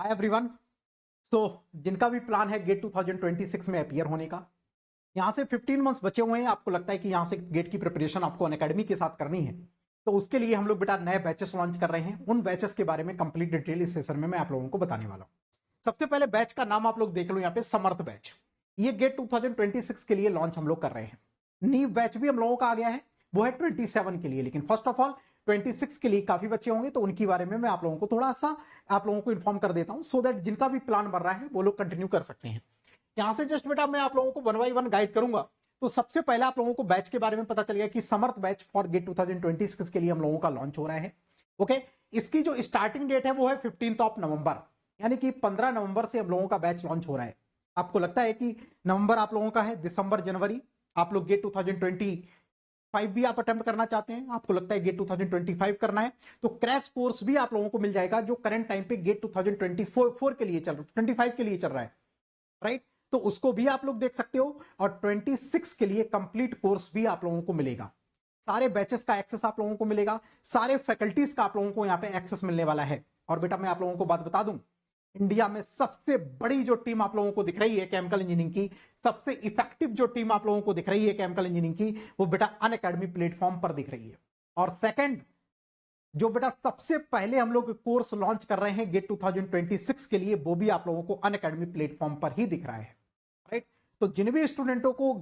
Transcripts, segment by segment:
Hi everyone. सो जिनका भी plan है गेट 2026 में अपीयर होने का, यहाँ से 15 मंथ्स बचे हुए हैं। आपको लगता है कि यहाँ से गेट की प्रिपरेशन आपको अनअकैडमी के साथ करनी है, तो उसके लिए हम लोग बेटा नए बैचेस लॉन्च कर रहे हैं। उन बैचेस के बारे में कंप्लीट डिटेल इस सेशन में मैं आप लोगों को बताने वाला हूँ। सबसे पहले बैच का नाम आप लोग देख लो यहाँ पे, समर्थ बैच। ये गेट 2026 के लिए लॉन्च हम लोग कर रहे हैं। नीव बैच भी हम लोगों का आ गया है, वो है 27 के लिए। लेकिन फर्स्ट ऑफ ऑल 26 के लिए काफी बच्चे होंगे, तो उनके बारे में मैं आप लोगों को थोड़ा सा आप लोगों को इन्फॉर्म कर देता हूं, सो दैट जिनका भी प्लान बन रहा है वो लोग कंटिन्यू कर सकते हैं। यहां से जस्ट बेटा मैं आप लोगों को 1 बाय 1 गाइड करूंगा। तो सबसे पहले आप लोगों को बैच के बारे में पता चल गया कि समर्थ बैच फॉर गेट 2026 के लिए हम लोगों का लॉन्च हो रहा है। ओके, इसकी जो स्टार्टिंग डेट है वो है 15 नवंबर, यानी कि 15 नवंबर से हम लोगों का बैच लॉन्च हो रहा है। आपको लगता है कि नवंबर आप लोगों का है, दिसंबर जनवरी आप लोग गेट 2025 भी आप अटेम्प्ट करना चाहते हैं, आपको लगता है गेट 2025 करना है, तो क्रैश कोर्स भी आप लोगों को मिल जाएगा जो करंट टाइम पे गेट 2024 के लिए चल रहा है, 25 के लिए चल रहा है, राइट। तो उसको भी आप लोग देख सकते हो। और 26 के लिए कंप्लीट कोर्स भी आप लोगों को मिलेगा। सारे बैचेस का एक्सेस आप लोगों को मिलेगा, सारे फैकल्टीज का आप लोगों को यहाँ पे एक्सेस मिलने वाला है। और बेटा मैं आप लोगों को बात बता दूं, इंडिया में सबसे बड़ी जो टीम आप लोगों को दिख रही है केमिकल इंजीनियरिंग की, सबसे इफेक्टिव जो टीम आप लोगों को दिख रही है केमिकल इंजीनियरिंग की, वो बेटा अनअकैडमी प्लेटफॉर्म पर दिख रही है। और सेकंड, जो बेटा सबसे पहले हम लोग कोर्स लॉन्च कर रहे हैं गेट 2026 के लिए, वो भी आप लोगों को अनअकैडमी प्लेटफॉर्म पर ही दिख रहा है, राइट। तो जिन भी स्टूडेंटों को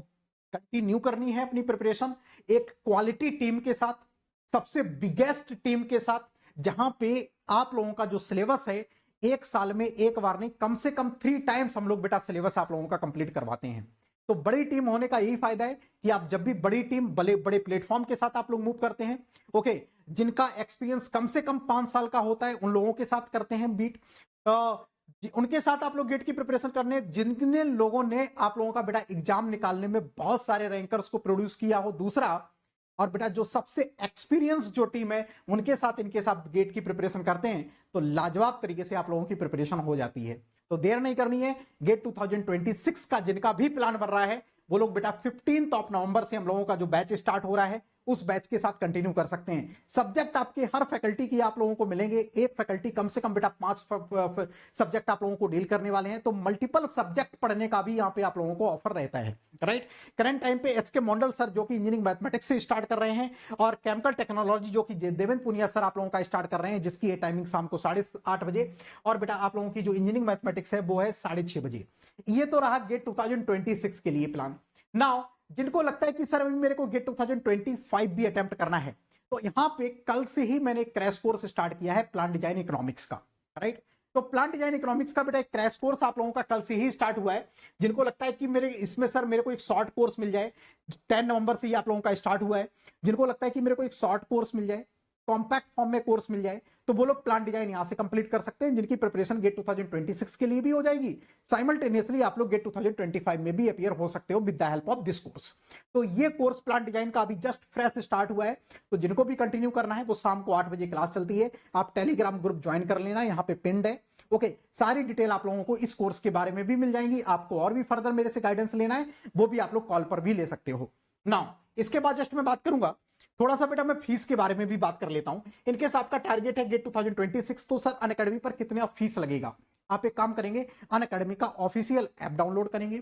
कंटिन्यू करनी है अपनी प्रिपरेशन एक क्वालिटी टीम के साथ, सबसे बिगेस्ट टीम के साथ, जहां पे आप लोगों का जो सिलेबस है एक साल में एक बार नहीं, कम से कम 3 टाइम्स हम लोग बेटा सिलेबस आप लोगों का कंप्लीट करवाते हैं। तो बड़ी टीम होने का यही फायदा है कि आप जब भी बड़ी टीम बड़े बड़े प्लेटफॉर्म के साथ आप लोग मूव करते हैं, ओके, जिनका एक्सपीरियंस कम से कम 5 साल का होता है उन लोगों के साथ करते हैं बीट, उनके साथ आप लोग गेट की प्रिपरेशन करने, जिन लोगों ने आप लोगों का बेटा एग्जाम निकालने में बहुत सारे रैंकर्स को प्रोड्यूस किया हो, दूसरा, और बेटा जो सबसे एक्सपीरियंस जो टीम है उनके साथ इनके साथ गेट की प्रिपरेशन करते हैं, तो लाजवाब तरीके से आप लोगों की प्रिपरेशन हो जाती है। तो देर नहीं करनी है, गेट 2026 का जिनका भी प्लान बन रहा है वो लोग बेटा 15 नवंबर से हम लोगों का जो बैच स्टार्ट हो रहा है उस बैच के साथ कंटिन्यू कर सकते हैं। सब्जेक्ट आपके हर फैकल्टी की आप लोगों को मिलेंगे, एक फैकल्टी कम से कम बेटा 5 सब्जेक्ट आप लोगों को डील करने वाले हैं, तो मल्टीपल सब्जेक्ट पढ़ने का भी यहाँ पे आप लोगों को ऑफर रहता है, राइट। करंट टाइम पे एचके मंडल सर जो कि इंजीनियरिंग मैथमेटिक्स से स्टार्ट कर रहे हैं, और केमिकल टेक्नोलॉजी जो कि देवेंद्र पुनिया सर आप लोगों का स्टार्ट कर रहे हैं, जिसकी टाइमिंग शाम को 8:30 बजे, और बेटा आप लोगों की जो इंजीनियरिंग मैथमेटिक्स है वो है 6:30 बजे। ये तो रहा गेट 2026 के लिए प्लान। नाउ जिनको लगता है कि सर अभी मेरे को गेट 2025 भी अटेम्प्ट करना है, तो यहां पे कल से ही मैंने एक क्रैश कोर्स स्टार्ट किया है प्लान डिजाइन इकोनॉमिक्स का, राइट। तो प्लान डिजाइन इकोनॉमिक्स का बेटा एक क्रैश कोर्स आप लोगों का कल से ही स्टार्ट हुआ है। जिनको लगता है कि मेरे इसमें सर मेरे को एक शॉर्ट कोर्स मिल जाए, 10 नवंबर से ही आप लोगों का स्टार्ट हुआ है। जिनको लगता है कि मेरे को एक शॉर्ट कोर्स मिल जाए, कॉम्पैक्ट फॉर्म में कोर्स मिल जाए, तो वो लोग प्लान डिजाइन यहां से कंप्लीट कर सकते हैं, जिनकी प्रिपरेशन गेट 2026 के लिए भी हो जाएगी। साइमल्टेनियसली आप लोग गेट 2025 में भी अपीयर हो सकते हो with the help of this course. तो ये कोर्स प्लान डिजाइन का अभी जस्ट फ्रेश स्टार्ट हुआ है, तो जिनको भी कंटिन्यू करना है वो शाम को 8 बजे क्लास चलती है, आप टेलीग्राम ग्रुप ज्वाइन कर लेना, यहाँ पे पिंड है, ओके। सारी डिटेल आप लोगों को इस कोर्स के बारे में भी मिल जाएंगी। आपको और भी फर्दर मेरे से गाइडेंस लेना है वो भी आप लोग कॉल पर भी ले सकते हो। नाउ इसके बाद जस्ट मैं बात करूंगा थोड़ा सा बेटा, मैं फीस के बारे में भी बात कर लेता हूं। इनकेस आपका टारगेट है गेट 2026, तो सर अनअकैडमी पर कितने फीस लगेगा। आप एक काम करेंगे, अनअकैडमी का ऑफिशियल ऐप डाउनलोड करेंगे,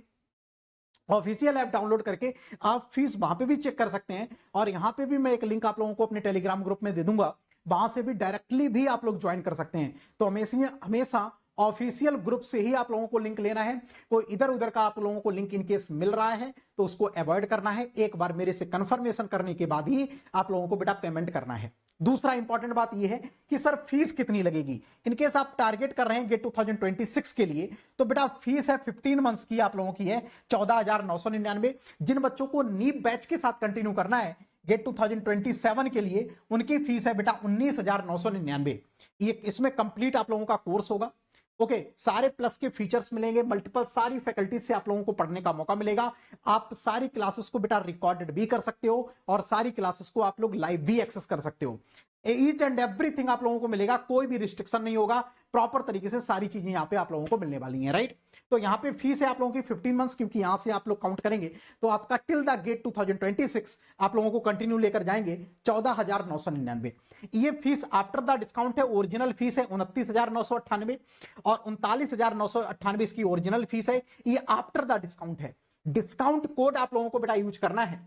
ऑफिशियल ऐप डाउनलोड करके आप फीस वहां पे भी चेक कर सकते हैं, और यहां पे भी मैं एक लिंक आप लोगों को अपने टेलीग्राम ग्रुप में दे दूंगा, वहां से भी डायरेक्टली भी आप लोग ज्वाइन कर सकते हैं। तो हमेशा ऑफिशियल ग्रुप से ही आप लोगों को लिंक लेना है। कोई इधर उधर का आप लोगों को लिंक इनकेस मिल रहा है तो उसको अवॉइड करना है, एक बार मेरे से कंफर्मेशन करने के बाद ही आप लोगों को बेटा पेमेंट करना है। दूसरा इंपॉर्टेंट बात यह है कि सर फीस कितनी लगेगी। इनकेस आप टारगेट कर रहे हैं गेट 2026 के लिए, तो बेटा फीस है 15 मंथ्स की आप लोगों की है 14,999। जिन बच्चों को नीट बैच के साथ कंटिन्यू करना है गेट 2027 के लिए, उनकी फीस है बेटा 19,999। ये इसमें कंप्लीट आप लोगों का कोर्स होगा, ओके। सारे प्लस के फीचर्स मिलेंगे, मल्टीपल सारी फैकल्टी से आप लोगों को पढ़ने का मौका मिलेगा। आप सारी क्लासेस को बेटा रिकॉर्डेड भी कर सकते हो, और सारी क्लासेस को आप लोग लाइव भी एक्सेस कर सकते हो। ईच एंड एवरीथिंग आप लोगों को मिलेगा, कोई भी रिस्ट्रिक्शन नहीं होगा, प्रॉपर तरीके से सारी चीजें यहां पे आप लोगों को मिलने वाली हैं, राइट। तो यहां पे फीस है आप लोगों की 15 मंथ्स, क्योंकि यहां से आप लोग काउंट करेंगे तो आपका टिल द गेट 2026 आप लोगों को कंटिन्यू लेकर जाएंगे 14,999। ये फीस आफ्टर द डिस्काउंट है, ओरिजिनल फीस है 29,998 और 39,998 इसकी ओरिजिनल फीस है, ये आफ्टर द डिस्काउंट है। डिस्काउंट कोड आप लोगों को बेटा यूज करना है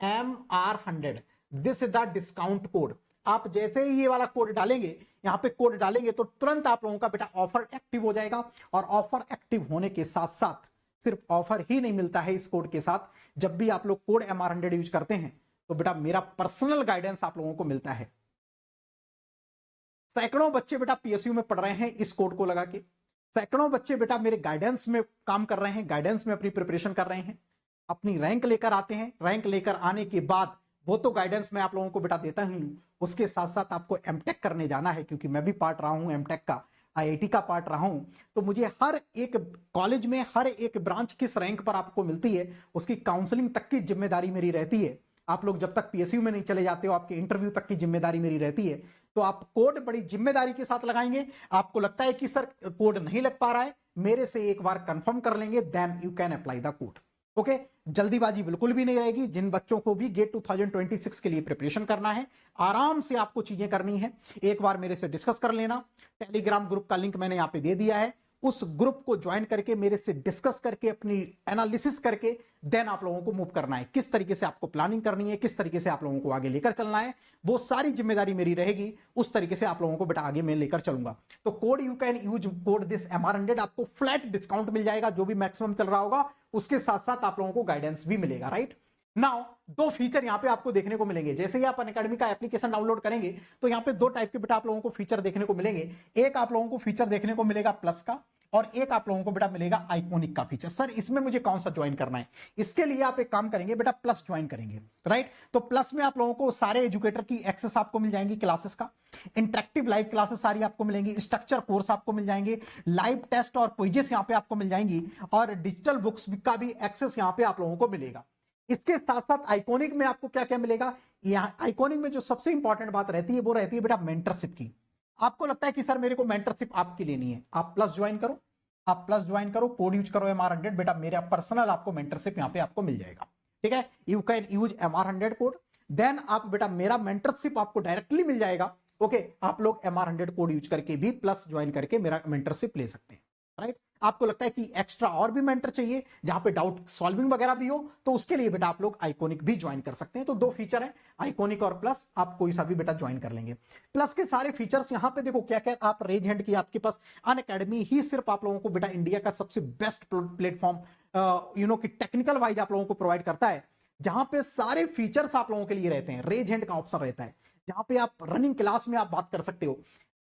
MR100, this is the discount code. आप जैसे ही ये वाला कोड डालेंगे, यहां पे कोड डालेंगे तो तुरंत आप लोगों का बेटा ऑफर एक्टिव हो जाएगा। और ऑफर एक्टिव होने के साथ साथ सिर्फ ऑफर ही नहीं मिलता है इस कोड के साथ, जब भी आप लोग कोड MR100 यूज करते हैं तो बेटा मेरा पर्सनल गाइडेंस आप लोगों को मिलता है। सैकड़ों बच्चे बेटा PSU में पढ़ रहे हैं इस कोड को लगा के, सैकड़ों बच्चे बेटा मेरे गाइडेंस में काम कर रहे हैं, गाइडेंस में अपनी प्रिपरेशन कर रहे हैं, अपनी रैंक लेकर आते हैं। रैंक लेकर आने के बाद वो तो गाइडेंस मैं आप लोगों को बेटा देता हूं, उसके साथ साथ आपको एमटेक करने जाना है, क्योंकि मैं भी पार्ट रहा हूं एमटेक का, IIT का पार्ट रहा हूं। तो मुझे हर एक कॉलेज में हर एक ब्रांच किस रैंक पर आपको मिलती है उसकी काउंसलिंग तक की जिम्मेदारी मेरी रहती है। आप लोग जब तक PSU में नहीं चले जाते हो, आपके इंटरव्यू तक की जिम्मेदारी मेरी रहती है। तो आप कोड बड़ी जिम्मेदारी के साथ लगाएंगे। आपको लगता है कि सर कोड नहीं लग पा रहा है, मेरे से एक बार कंफर्म कर लेंगे, then you can apply the code. Okay, जल्दीबाजी बिल्कुल भी नहीं रहेगी। जिन बच्चों को भी गेट 2026 के लिए प्रिपरेशन करना है, आराम से आपको चीजें करनी है, एक बार मेरे से डिस्कस कर लेना। टेलीग्राम ग्रुप का लिंक मैंने यहां पे दे दिया है, उस ग्रुप को ज्वाइन करके मेरे से डिस्कस करके अपनी एनालिसिस करके देन आप लोगों को मूव करना है। किस तरीके से आपको प्लानिंग करनी है, किस तरीके से आप लोगों को आगे लेकर चलना है, वो सारी जिम्मेदारी मेरी रहेगी। उस तरीके से आप लोगों को बेटा आगे मैं लेकर चलूंगा। तो code you can use code this MR100, आपको फ्लैट डिस्काउंट मिल जाएगा जो भी मैक्सिमम चल रहा होगा, उसके साथ साथ आप लोगों को गाइडेंस भी मिलेगा, राइट। नाउ दो फीचर यहां पे आपको देखने को मिलेंगे। जैसे ही आप अनअकैडमी का एप्लीकेशन डाउनलोड करेंगे तो यहां पे दो टाइप के बेटा आप लोगों को फीचर देखने को मिलेंगे। एक आप लोगों को फीचर देखने को मिलेगा प्लस का, और एक आप लोगों को बेटा मिलेगा आइकॉनिक का फीचर। सर इसमें मुझे कौन सा ज्वाइन करना है? इसके लिए आप एक काम करेंगे बेटा, प्लस ज्वाइन करेंगे, राइट। तो प्लस में आप लोगों को सारे एजुकेटर की एक्सेस आपको मिल जाएंगी, क्लासेस का इंटरेक्टिव लाइव क्लासेस सारी आपको मिलेंगी, स्ट्रक्चर कोर्स आपको मिल जाएंगे, लाइव टेस्ट और क्विजेस यहां पे आपको मिल जाएंगी, और डिजिटल बुक्स का भी एक्सेस यहां पे आप लोगों को मिलेगा। इसके साथ साथ आइकॉनिक में आपको क्या क्या मिलेगा? यहां आइकॉनिक में जो सबसे इंपॉर्टेंट बात रहती है वो रहती है बेटा मेंटरशिप की। आपको लगता है कि सर मेरे को मेंटरशिप आपकी लेनी है, आप प्लस ज्वाइन करो, आप प्लस ज्वाइन करो, कोड यूज करो MR100, बेटा मेरा पर्सनल आपको मेंटरशिप यहां पे आपको मिल जाएगा, ठीक है। You can use MR100 code, then आप बेटा मेरा मेंटरशिप आपको डायरेक्टली मिल जाएगा। ओके, आप लोग MR100 कोड यूज करके भी प्लस ज्वाइन करके मेरा मेंटरशिप ले सकते हैं, राइट। आपको लगता है कि एक्स्ट्रा और भी मेंटर चाहिए जहां पे डाउट सॉल्विंग वगैरह भी हो, तो उसके लिए बेटा आप लोग आइकॉनिक भी ज्वाइन कर सकते हैं। तो दो फीचर है, आइकॉनिक और प्लस, आप कोई सा भी बेटा ज्वाइन कर लेंगे। प्लस के सारे फीचर्स यहां पे देखो क्या क्या, आप रेज हैंड की आपके पास अनअकैडमी ही सिर्फ आप लोगों को बेटा इंडिया का सबसे बेस्ट प्लेटफॉर्म कि टेक्निकल वाइज आप लोगों को प्रोवाइड करता है, जहां पे सारे फीचर्स आप लोगों के लिए रहते हैं। रेज हैंड का ऑप्शन रहता है जहां पे आप रनिंग क्लास में आप बात कर सकते हो,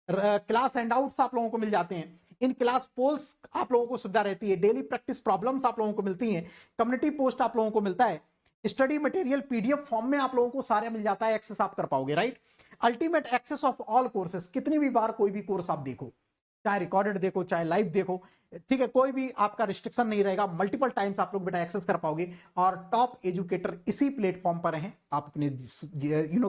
क्लास एंड आउट्स आप लोगों को मिल जाते हैं, इन क्लास पोल्स आप लोगों को सुविधा रहती है, डेली प्रैक्टिस प्रॉब्लम्स आप लोगों को मिलती हैं, कम्युनिटी पोस्ट आप लोगों को मिलता है, स्टडी मटेरियल PDF फॉर्म में आप लोगों को सारे मिल जाता है, एक्सेस आप कर पाओगे, right. Ultimate access of all courses, कितनी भी बार कोई भी कोर्स आप देखो, चाहे रिकॉर्डेड देखो चाहे लाइव देखो, ठीक है, कोई भी आपका रिस्ट्रिक्शन नहीं रहेगा, मल्टीपल टाइम्स आप लोग बेटा एक्सेस कर पाओगे। और टॉप एजुकेटर इसी प्लेटफॉर्म पर हैं, आप अपने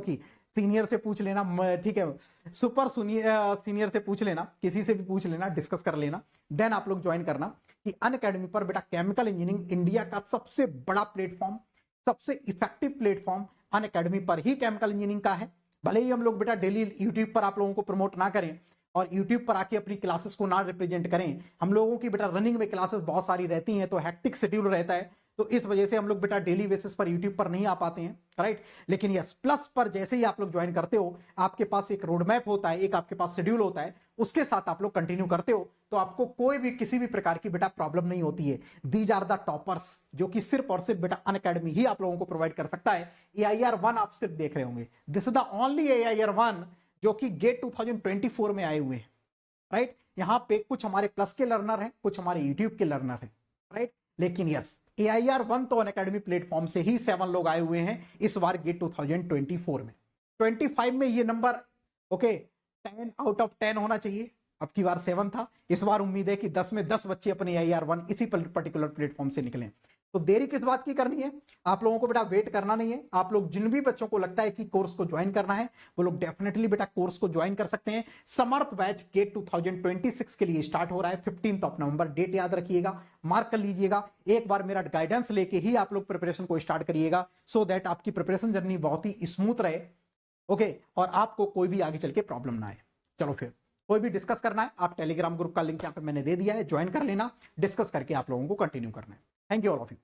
की सीनियर से पूछ लेना, ठीक है, सुपर सीनियर से पूछ लेना, किसी से भी पूछ लेना, डिस्कस कर लेना, देन आप लोग ज्वाइन करना कि अनअकैडमी पर बेटा केमिकल इंजीनियरिंग इंडिया का सबसे बड़ा प्लेटफॉर्म, सबसे इफेक्टिव प्लेटफॉर्म अनअकैडमी पर ही केमिकल इंजीनियरिंग का है। भले ही हम लोग बेटा डेली यूट्यूब पर आप लोगों को प्रमोट ना करें और यूट्यूब पर आके अपनी क्लासेस को ना रिप्रेजेंट करें, हम लोगों की बेटा रनिंग में क्लासेस बहुत सारी रहती हैं, तो हैक्टिक शेड्यूल रहता है, तो इस वजह से हम लोग बेटा डेली बेसिस पर यूट्यूब पर नहीं आ पाते हैं, राइट। लेकिन यस, प्लस पर जैसे ही आप लोग ज्वाइन करते हो, आपके पास एक रोड मैप होता है, एक आपके पास शेड्यूल होता है, उसके साथ आप लोग कंटिन्यू करते हो, तो आपको कोई भी किसी भी प्रकार की बेटा प्रॉब्लम नहीं होती है। दीज आर द टॉपर्स, जो कि सिर्फ और सिर्फ बेटा अनअकैडमी ही आप लोगों को प्रोवाइड कर सकता है। AIR1 आप सिर्फ देख रहे होंगे, this is the only AIR1 जो कि गेट 2024 में आए हुए हैं, राइट। यहां पे कुछ हमारे प्लस के लर्नर हैं, कुछ हमारे यूट्यूब के लर्नर हैं, राइट। लेकिन यस, AIR1 तो अनअकैडमी प्लेटफॉर्म से ही 7 लोग आए हुए हैं इस बार गेट 2024 में। 25 में ये नंबर ओके 10 आउट ऑफ 10 होना चाहिए, अब की बार 7 था, इस बार उम्मीद है कि 10 में 10 बच्चे अपने AIR1 इसी पर्टिकुलर प्लेटफॉर्म से निकलें। तो देरी किस बात की करनी है? आप लोगों को बेटा वेट करना नहीं है। आप लोग जिन भी बच्चों को लगता है कि कोर्स को ज्वाइन करना है वो लोग डेफिनेटली बेटा कोर्स को ज्वाइन कर सकते हैं। समर्थ बैच गेट 2026 के लिए स्टार्ट हो रहा है 15 नवंबर। डेट याद रखिएगा, मार्क कर लीजिएगा। एक बार मेरा गाइडेंस लेके ही आप लोग प्रिपरेशन को स्टार्ट करिएगा, सो दैट आपकी प्रिपरेशन जर्नी बहुत ही स्मूथ रहे, ओके, और आपको कोई भी आगे चल के प्रॉब्लम ना आए। चलो फिर कोई भी डिस्कस करना है, आप टेलीग्राम ग्रुप का लिंक यहाँ पे मैंने दे दिया है, ज्वाइन कर लेना, डिस्कस करके आप लोगों को कंटिन्यू करना है। Thank you all of you.